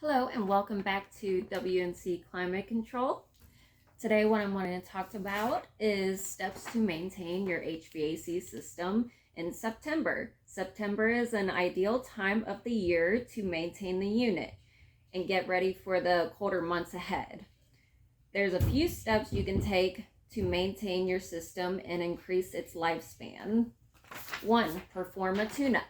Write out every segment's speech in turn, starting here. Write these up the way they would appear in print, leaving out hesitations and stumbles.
Hello and welcome back to WNC Climate Control. Today what I'm wanting to talk about is steps to maintain your HVAC system in September. September is an ideal time of the year to maintain the unit and get ready for the colder months ahead. There's a few steps you can take to maintain your system and increase its lifespan. 1. Perform a tune-up.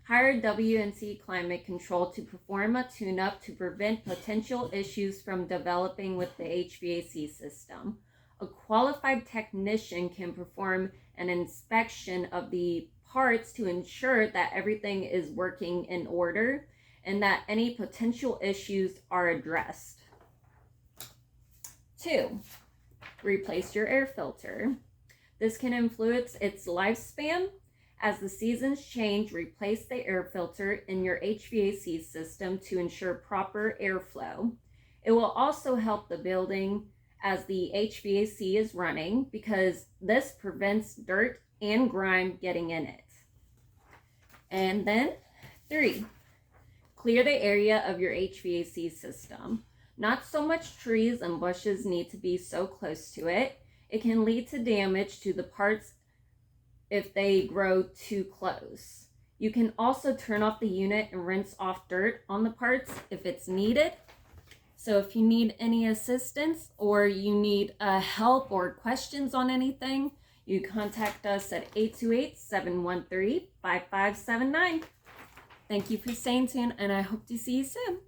Hire WNC Climate Control to perform a tune-up to prevent potential issues from developing with the HVAC system. A qualified technician can perform an inspection of the parts to ensure that everything is working in order and that any potential issues are addressed. 2. Replace your air filter. This can influence its lifespan. As the seasons change, replace the air filter in your HVAC system to ensure proper airflow. It will also help the building as the HVAC is running because this prevents dirt and grime getting in it. And then 3, clear the area of your HVAC system. Not so much trees and bushes need to be so close to it. It can lead to damage to the parts if they grow too close. You can also turn off the unit and rinse off dirt on the parts if it's needed. So if you need any assistance or you need help or questions on anything, you contact us at 828-713-5579. Thank you for staying tuned, and I hope to see you soon.